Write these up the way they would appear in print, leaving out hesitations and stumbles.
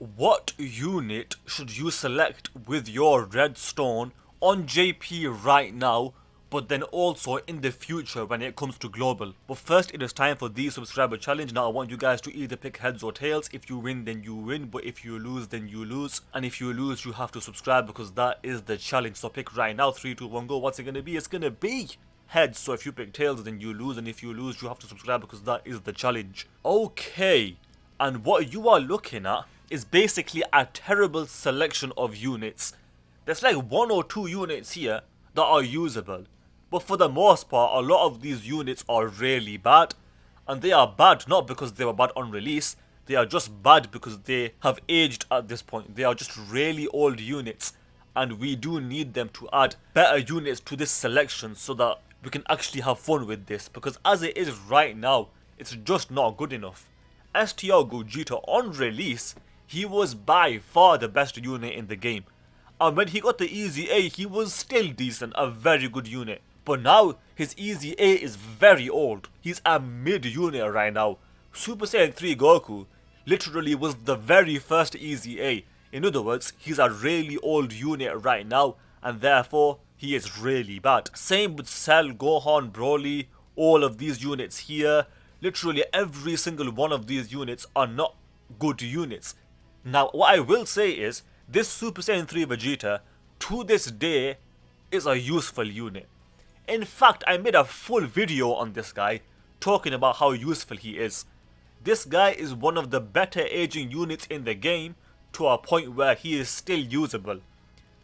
What unit should you select with your redstone on JP right now, but then also in the future when it comes to global? But first, it is time for the subscriber challenge. Now I want you guys to either pick heads or tails. If you win, then you win, but if you lose, then you lose. And if you lose, you have to subscribe because that is the challenge. So pick right now. 3, 2, 1, go. What's it gonna be? It's gonna be heads. So if you pick tails, then you lose, and if you lose, you have to subscribe because that is the challenge. Okay, and what you are looking at is basically a terrible selection of units. There's like 1 or 2 units here that are usable, but for the most part, a lot of these units are really bad, and they are bad not because they were bad on release, they are just bad because they have aged at this point. They are just really old units, and we do need them to add better units to this selection so that we can actually have fun with this, because as it is right now, it's just not good enough. STR Gogeta on release, he was by far the best unit in the game, and when he got the Easy A, he was still decent, a very good unit. But now, his Easy A is very old. He's a mid unit right now. Super Saiyan 3 Goku literally was the very first Easy A. In other words, he's a really old unit right now, and therefore, he is really bad. Same with Cell, Gohan, Broly, all of these units here. Literally every single one of these units are not good units. Now, what I will say is, this Super Saiyan 3 Vegeta, to this day, is a useful unit. In fact, I made a full video on this guy, talking about how useful he is. This guy is one of the better aging units in the game, to a point where he is still usable.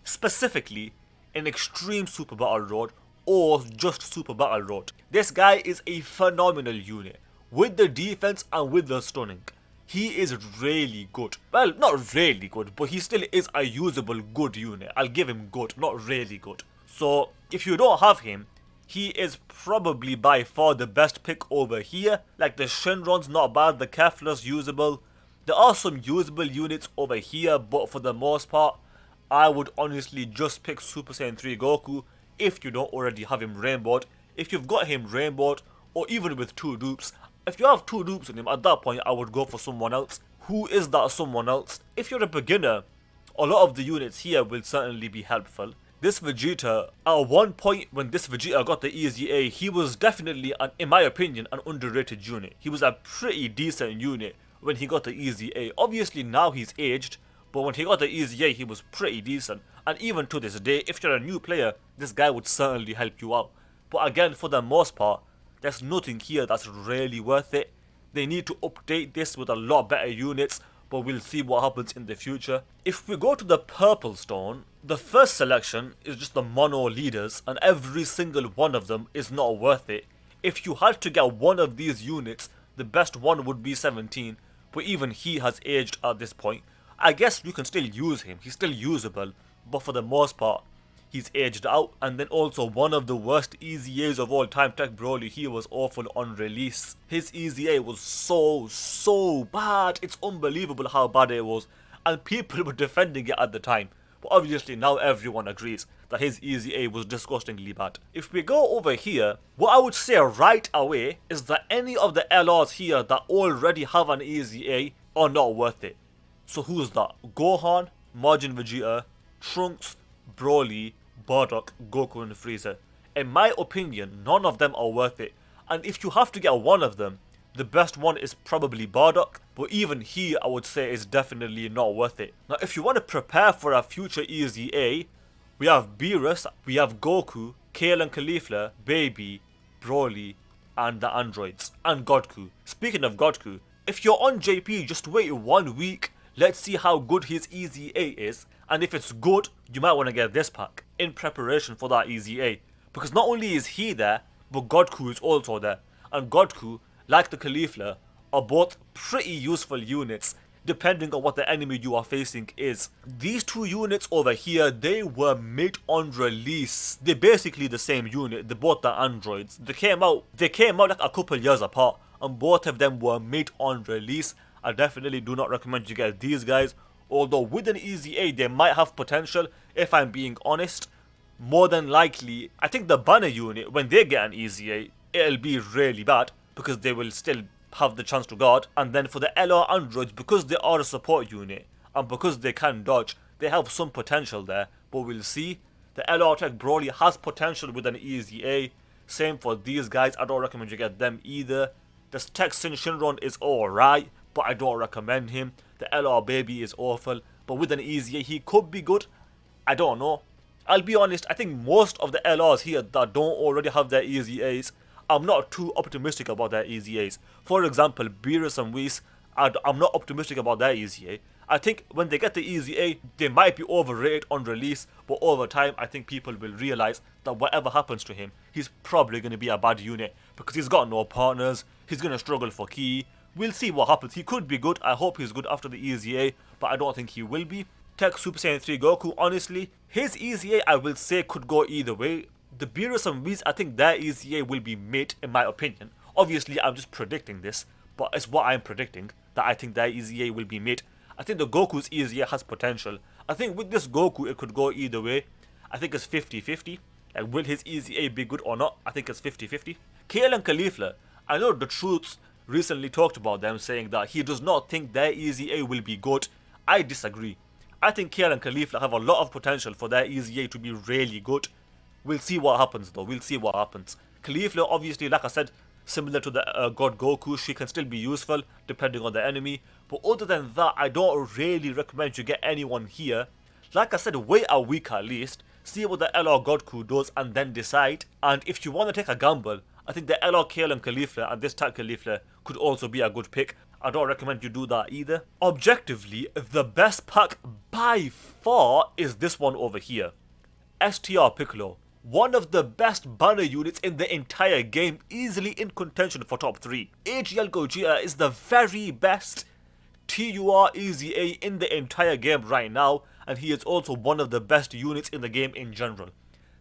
Specifically, in Extreme Super Battle Road, or just Super Battle Road. This guy is a phenomenal unit, with the defense and with the stunning. He is really good. Well, not really good, but he still is a usable good unit. I'll give him good, not really good. So, if you don't have him, he is probably by far the best pick over here. Like the Shenron's not bad, the Kefla's usable. There are some usable units over here, but for the most part, I would honestly just pick Super Saiyan 3 Goku if you don't already have him rainbowed. If you've got him rainbowed, or even with 2 dupes, if you have 2 dupes on him, at that point I would go for someone else. Who is that someone else? If you're a beginner, a lot of the units here will certainly be helpful. This Vegeta, at one point when this Vegeta got the Easy A, he was definitely, in my opinion, an underrated unit. He was a pretty decent unit when he got the Easy A. Obviously now he's aged, but when he got the Easy A, he was pretty decent. And even to this day, if you're a new player, this guy would certainly help you out. But again, for the most part, there's nothing here that's really worth it. They need to update this with a lot better units, but we'll see what happens in the future. If we go to the purple stone, the first selection is just the mono leaders, and every single one of them is not worth it. If you had to get one of these units, the best one would be 17, but even he has aged at this point. I guess you can still use him, he's still usable, but for the most part, he's aged out. And then also one of the worst Easy A's of all time, Tech Broly, he was awful on release. His Easy A was so bad. It's unbelievable how bad it was. And people were defending it at the time. But obviously now everyone agrees that his Easy A was disgustingly bad. If we go over here, what I would say right away is that any of the LRs here that already have an Easy A are not worth it. So who's that? Gohan, Majin Vegeta, Trunks, Broly, Bardock, Goku and Frieza. In my opinion, none of them are worth it. And if you have to get one of them, the best one is probably Bardock, but even he I would say is definitely not worth it. Now if you want to prepare for a future Easy A, we have Beerus, we have Goku, Kale and Caulifla, Baby, Broly, and the androids, and Godku. Speaking of Godku, if you're on JP, just wait 1 week. Let's see how good his Easy A is, and if it's good, you might want to get this pack in preparation for that Easy A. Because not only is he there, but Godku is also there. And Godku, like the Caulifla, are both pretty useful units, depending on what the enemy you are facing is. These 2 units over here, they were made on release. They're basically the same unit, they're both the androids. They came out like a couple years apart, and both of them were made on release. I definitely do not recommend you get these guys, although with an Easy A they might have potential, if I'm being honest. More than likely, I think the banner unit, when they get an Easy A, it'll be really bad, because they will still have the chance to guard. And then for the LR androids, because they are a support unit, and because they can dodge, they have some potential there, but we'll see. The LR Tech Broly has potential with an easy A. Same for these guys, I don't recommend you get them either. The Tech Sin Shinron is alright, but I don't recommend him. The LR Baby is awful, but with an easy A, he could be good. I don't know. I'll be honest, I think most of the LRs here that don't already have their easy A's, I'm not too optimistic about their easy A's. For example, Beerus and Whis, I'm not optimistic about their easy A. I think when they get the easy A, they might be overrated on release, but over time, I think people will realize that whatever happens to him, he's probably going to be a bad unit because he's got no partners, he's going to struggle for key. We'll see what happens. He could be good. I hope he's good after the easy A, but I don't think he will be. Tech Super Saiyan 3 Goku, honestly, his easy A I will say could go either way. The Beerus and Whis, I think their easy A will be mid in my opinion. Obviously, I'm just predicting this, but it's what I'm predicting, that I think their easy A will be mid. I think the Goku's easy A has potential. I think with this Goku, it could go either way. I think it's 50-50. Like, will his easy A be good or not? I think it's 50-50. KL and Caulifla, I know the Truths recently talked about them, saying that he does not think their easy A will be good. I disagree. I think KL and Caulifla have a lot of potential for their easy A to be really good. We'll see what happens though. We'll see what happens. Caulifla, obviously, like I said, similar to the God Goku, she can still be useful depending on the enemy. But other than that, I don't really recommend you get anyone here. Like I said, wait a week at least, see what the LR Goku does and then decide. And if you want to take a gamble, I think the LR KL and Caulifla and this type Caulifla could also be a good pick. I don't recommend you do that either. Objectively, the best pack by far is this one over here. STR Piccolo. One of the best banner units in the entire game, easily in contention for top 3. AGL Gogeta is the very best TUR Easy A in the entire game right now, and he is also one of the best units in the game in general.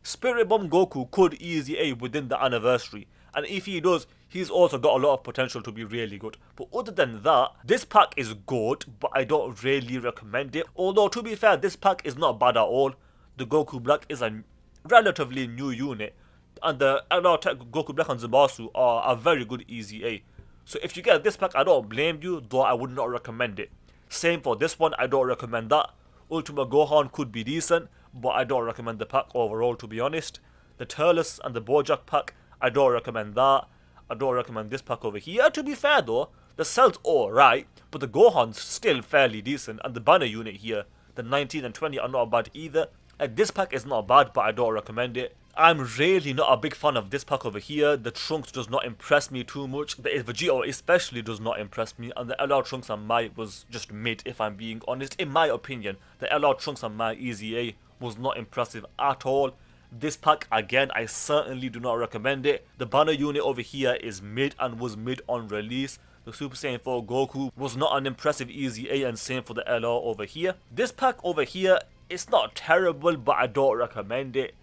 Spirit Bomb Goku could Easy A within the anniversary, and if he does, he's also got a lot of potential to be really good. But other than that, this pack is good, but I don't really recommend it. Although to be fair, this pack is not bad at all. The Goku Black is a relatively new unit, and the LR Tech Goku Black and Zamasu are a very good easy A. So if you get this pack, I don't blame you, though I would not recommend it. Same for this one, I don't recommend that. Ultima Gohan could be decent, but I don't recommend the pack overall, to be honest. The Turles and the Bojack pack, I don't recommend that. I don't recommend this pack over here. To be fair though, the Cell's alright, but the Gohan's still fairly decent, and the banner unit here, the 19 and 20 are not bad either. Like, this pack is not bad, but I don't recommend it. I'm really not a big fan of this pack over here. The Trunks does not impress me too much. The Vegito especially does not impress me. And the LR Trunks and Mai was just mid, if I'm being honest. In my opinion, the LR Trunks and Mai Easy A was not impressive at all. This pack, again, I certainly do not recommend it. The banner unit over here is mid and was mid on release. The Super Saiyan 4 Goku was not an impressive Easy A, and same for the LR over here. This pack over here, it's not terrible, but I don't recommend it.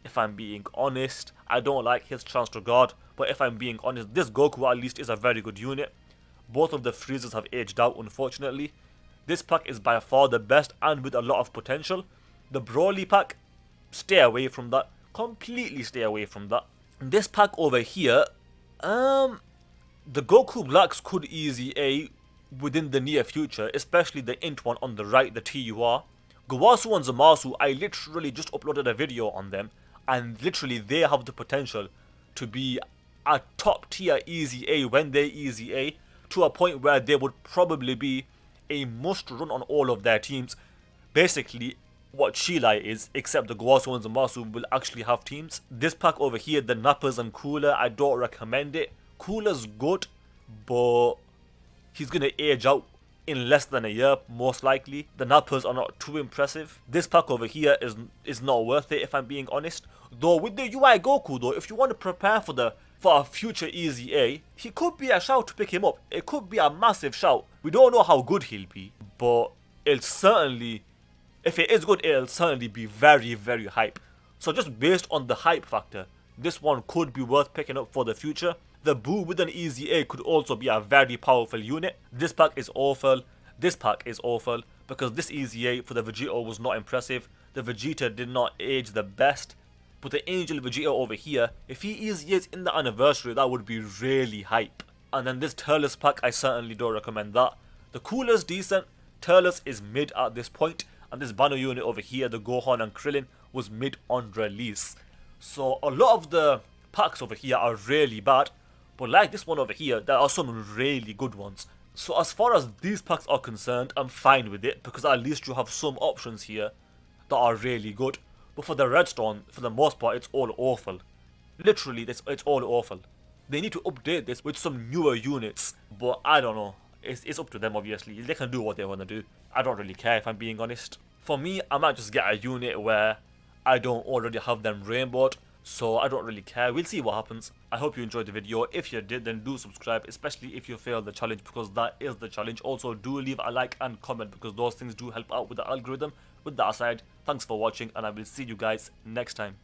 If I'm being honest, I don't like his chance to guard, but if I'm being honest, this Goku at least is a very good unit. Both of the Freezers have aged out, unfortunately. This pack is by far the best and with a lot of potential. The Broly pack, stay away from that. Completely stay away from that. This pack over here, the Goku Blacks could Easy A within the near future, especially the int one on the right, the TUR. Gowasu and Zamasu, I literally just uploaded a video on them, and literally they have the potential to be a top tier Easy A when they Easy A, to a point where they would probably be a must run on all of their teams. Basically what Shilai is, except the Gowasu and Zamasu will actually have teams. This pack over here, the Nappers and Cooler, I don't recommend it. Cooler's good, but he's gonna age out in less than a year, most likely. The Nappers are not too impressive. This pack over here is not worth it, if I'm being honest. Though with the UI Goku though, if you want to prepare for a future Easy A, he could be a shout to pick him up. It could be a massive shout. We don't know how good he'll be, but it'll certainly, if it is good, it'll certainly be very, very hype. So just based on the hype factor, this one could be worth picking up for the future. The Boo with an Easy A could also be a very powerful unit. This pack is awful. This pack is awful because this Easy A for the Vegito was not impressive. The Vegeta did not age the best. But the Angel Vegeta over here, if he Easy A's in the anniversary, that would be really hype. And then this Turles pack, I certainly don't recommend that. The Cooler's decent. Turles is mid at this point, and this banner unit over here, the Gohan and Krillin, was mid on release. So a lot of the packs over here are really bad, but like this one over here, there are some really good ones. So as far as these packs are concerned, I'm fine with it, because at least you have some options here that are really good. But for the Redstone, for the most part, it's all awful. Literally, it's all awful. They need to update this with some newer units, but I don't know. It's up to them, obviously. They can do what they want to do. I don't really care, if I'm being honest. For me, I might just get a unit where I don't already have them rainbowed, so I don't really care. We'll see what happens. I hope you enjoyed the video. If you did, then do subscribe, especially if you failed the challenge, because that is the challenge. Also, do leave a like and comment, because those things do help out with the algorithm. With that aside, thanks for watching, and I will see you guys next time.